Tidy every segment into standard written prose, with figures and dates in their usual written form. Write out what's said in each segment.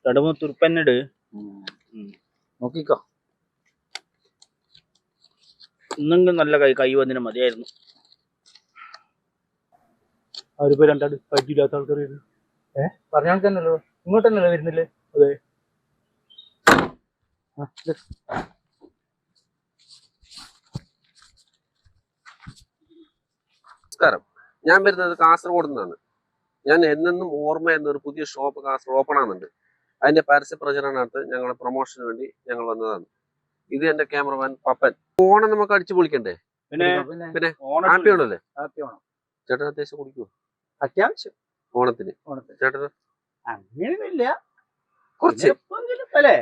2-3 തുരുപ്പന്നിട് നോക്കിക്കോ. ഇന്നെങ്കിലും നല്ല കൈ വന്നിന് മതിയായിരുന്നു. അവരിപ്പോ രണ്ടാട് പരിചയമില്ലാത്ത ആൾക്കാർ വരുന്നു. പറഞ്ഞാൽ തന്നെയല്ലോ, ഇങ്ങോട്ട് തന്നെയല്ലോ വരുന്നില്ലേ? അതെ. നമസ്കാരം, ഞാൻ വരുന്നത് കാസർഗോഡ് നിന്നാണ്. ഞാൻ എന്നെന്നും ഓർമ്മ എന്നൊരു പുതിയ ഷോപ്പ് കാസർഗോഡ് ഓപ്പൺ ആകുന്നുണ്ട്. അതിന്റെ പരസ്യ പ്രചരണത്തിനകത്ത് ഞങ്ങളുടെ പ്രൊമോഷന് വേണ്ടി ഞങ്ങൾ വന്നതാണ്. ഇത് എന്റെ ക്യാമറമാൻ പപ്പൻ. ഓണം നമുക്ക് അടിച്ചു പൊളിക്കണ്ടേ? പിന്നെ ഹാപ്പി ആണല്ലേ? ചേട്ടൻ അത്യാവശ്യം കുടിക്കുവോ? അത്യാവശ്യം ഓണത്തിന്. ചേട്ടൻ അങ്ങനെയൊന്നുമില്ല, കുറച്ച്. അല്ലേ?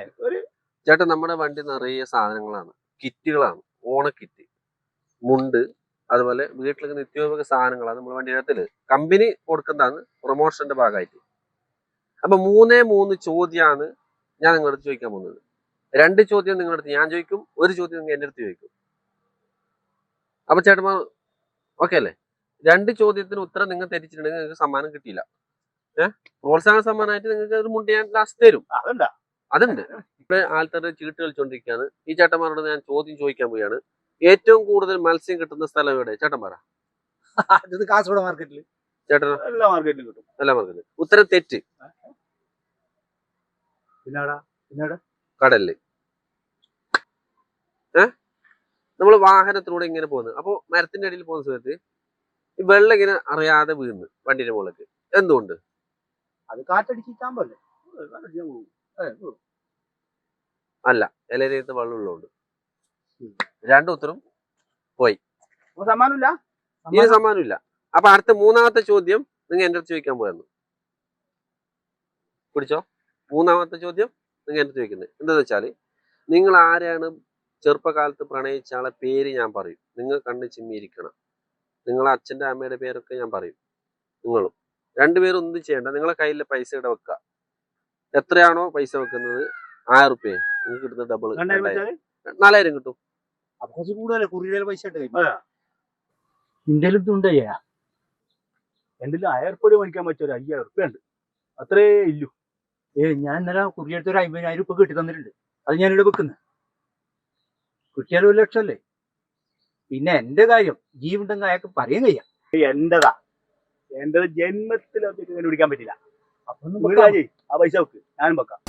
ചേട്ടൻ നമ്മുടെ വണ്ടി നിറയെ സാധനങ്ങളാണ്, കിറ്റുകളാണ്. ഓണക്കിറ്റ്, മുണ്ട്, അതുപോലെ വീട്ടിലേക്ക് നിത്യോപയോഗ സാധനങ്ങളാണ് നമ്മൾ വണ്ടിയിനകത്തില് കമ്പനി കൊടുക്കുന്നതാണ് പ്രൊമോഷന്റെ ഭാഗമായിട്ട്. അപ്പൊ 3 ചോദ്യമാണ് ഞാൻ നിങ്ങളുടെ അടുത്ത് ചോദിക്കാൻ പോകുന്നത്. 2 ചോദ്യം നിങ്ങളുടെ അടുത്ത് ഞാൻ ചോദിക്കും, 1 ചോദ്യം നിങ്ങൾ എൻ്റെ അടുത്ത് ചോദിക്കും. അപ്പൊ ചേട്ടന്മാർ ഓക്കെ അല്ലേ? 2 ചോദ്യത്തിന് ഉത്തരം നിങ്ങൾ തെറ്റിച്ചിട്ടുണ്ടെങ്കിൽ നിങ്ങൾക്ക് സമ്മാനം കിട്ടിയില്ല. പ്രോത്സാഹന സമ്മാനമായിട്ട് നിങ്ങൾക്ക് ഒരു മുണ്ട് ഞാൻ ലാസ്റ്റ് തരും. അതുണ്ട്. ഇവിടെ ആൾക്കാരുടെ ചീട്ട് കളിച്ചോണ്ടിരിക്കുകയാണ്. ഈ ചേട്ടന്മാരോട് ഞാൻ ചോദ്യം ചോദിക്കാൻ പോവുകയാണ്. ഏറ്റവും കൂടുതൽ മത്സ്യം കിട്ടുന്ന സ്ഥലം എവിടെ? ചേട്ടൻ പറ. കാസർഗോഡ് മാർക്കറ്റിൽ. ചേട്ടൻ? എല്ലാ മാർക്കറ്റിലും കിട്ടും. എല്ലാ മാർക്കറ്റിലും. ഉത്തരം തെറ്റ്. കടലില്. നമ്മൾ വാഹനത്തിലൂടെ ഇങ്ങനെ പോകുന്നത്. അപ്പൊ മരത്തിന്റെ അടിയിൽ പോകുന്ന സമയത്ത് ഈ വെള്ളം ഇങ്ങനെ അറിയാതെ വീണ് വണ്ടിന്റെ മുകളിലേക്ക്. എന്തുകൊണ്ട്? അത് കാറ്റടിച്ചിട്ടാകുമ്പോ അല്ല, ഇലയിലത്തെ വെള്ളമുള്ളതുകൊണ്ട്. 2 ഉത്തരം പോയി. സമ്മാനമില്ല. ഈ സമ്മാനമില്ല. അപ്പൊ അടുത്ത 3ാമത്തെ ചോദ്യം നിങ്ങൾ എൻ്റെ അടുത്ത് ചോദിക്കാൻ പോയെന്ന് പിടിച്ചോ. 3ാമത്തെ ചോദ്യം നിങ്ങൾ എൻ്റെ അടുത്ത് ചോദിക്കുന്നത് എന്താന്ന് വെച്ചാല്, നിങ്ങൾ ആരെയാണ് ചെറുപ്പകാലത്ത് പ്രണയിച്ച ആളെ പേര് ഞാൻ പറയും. നിങ്ങൾ കണ്ണ് ചിമ്മിയിരിക്കണം. നിങ്ങളെ അച്ഛൻ്റെ അമ്മയുടെ പേരൊക്കെ ഞാൻ പറയും. നിങ്ങളും 2 പേരും ഒന്നും ചെയ്യണ്ട. നിങ്ങളെ കയ്യിലെ പൈസ ഇവിടെ വെക്കുക. എത്രയാണോ പൈസ വെക്കുന്നത്, 1000 റുപ്യ നിങ്ങൾക്ക് കിട്ടുന്ന ഡബിൾ 4000 കിട്ടും. അപ്പൊ കുറച്ച് കൂടുതലേ കുറിയിലെ പൈസ ഇന്ത്യയിലും എൻ്റെ 1000 റുപ്യ മേടിക്കാൻ പറ്റിയ ഒരു 5000 റുപ്യ ഉണ്ട്, അത്രേ ഇല്ലു. ഞാൻ ഇന്നലെ കുറിയെടുത്ത് ഒരു 50,000 റുപ്യ കിട്ടി തന്നിട്ടുണ്ട്. അത് ഞാനിവിടെ വെക്കുന്നത്. കിട്ടിയാലും 1 ലക്ഷം അല്ലേ? പിന്നെ എന്റെ കാര്യം ജീവുണ്ടെങ്കിൽ അയാൾക്ക് പറയാൻ കഴിയാം. എന്റെ ജന്മത്തിൽ പിടിക്കാൻ പറ്റില്ല. അപ്പൊ ആ പൈസ വെക്ക്, ഞാനും വെക്കാം.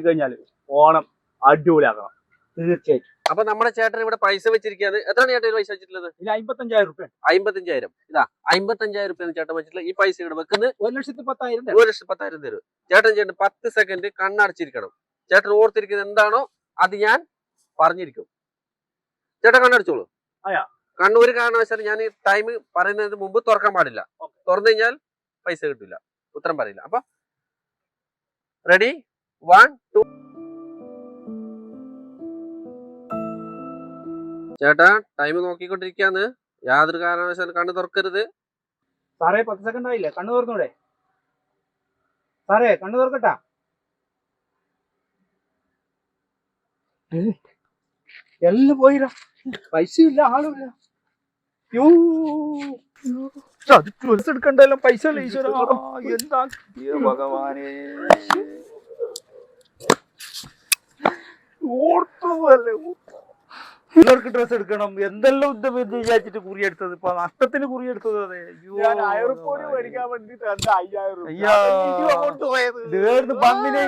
കഴിഞ്ഞാല് ഓണം അടിപൊളിയാക്കണം തീർച്ചയായിട്ടും. അപ്പൊ നമ്മുടെ ചേട്ടൻ ഇവിടെ പൈസ വെച്ചിരിക്കുകയാണ്. എത്രയാണ് ചേട്ടൻ പൈസ വെച്ചിട്ടുള്ളത്? 55,000 റുപ്യ. 55,000. ഇതാ 55,000 റുപ്യ ചേട്ടൻ വെച്ചിട്ടുള്ള ഈ പൈസ ഇവിടെ വെക്കുന്നത് 1,10,000. 1,10,000 തരും. ചേട്ടൻ 10 സെക്കൻഡ് കണ്ണടച്ചിരിക്കണം. ചേട്ടൻ ഓർത്തിരിക്കുന്നത് എന്താണോ അത് ഞാൻ പറഞ്ഞിരിക്കും. ചേട്ടൻ കണ്ണടച്ചോളൂ. കണ്ണൂർ കാരണവശാൽ ഞാൻ ഈ ടൈം പറയുന്നതിന് മുമ്പ് തുറക്കാൻ പാടില്ല. തുറന്നു കഴിഞ്ഞാൽ പൈസ കിട്ടില്ല, ഉത്തരം പറയില്ല. അപ്പൊ റെഡി? 1 2. ചേട്ടാ ടൈം നോക്കിക്കൊണ്ടിരിക്കാന്ന്. യാതൊരു കാരണവശാലും കണ്ണ് തുറക്കരുത്. സാറേ 10 സെക്കൻഡ് ആയില്ലേ? കണ്ണു തുറന്നൂടെ സാറേ? കണ്ണു തുറക്കട്ടാ? എല്ലാം പോയിരാ. പൈസയില്ല, ആളുമില്ല. എടുക്കണ്ടല്ലോ പൈസ. എന്താ ഭഗവാനെ, ഓർത്തതല്ലേ. പിള്ളേർക്ക് ഡ്രസ് എടുക്കണം, എന്തെല്ലാം ഉദ്യമം വിചാരിച്ചിട്ട് കുറിയെടുത്തത്. ഇപ്പൊ നഷ്ടത്തിന് കുറിയെടുത്തത്. അതെ, 1000 റുപ്യ മേടിക്കാൻ വേണ്ടിട്ട് 5000 പന്നിനെ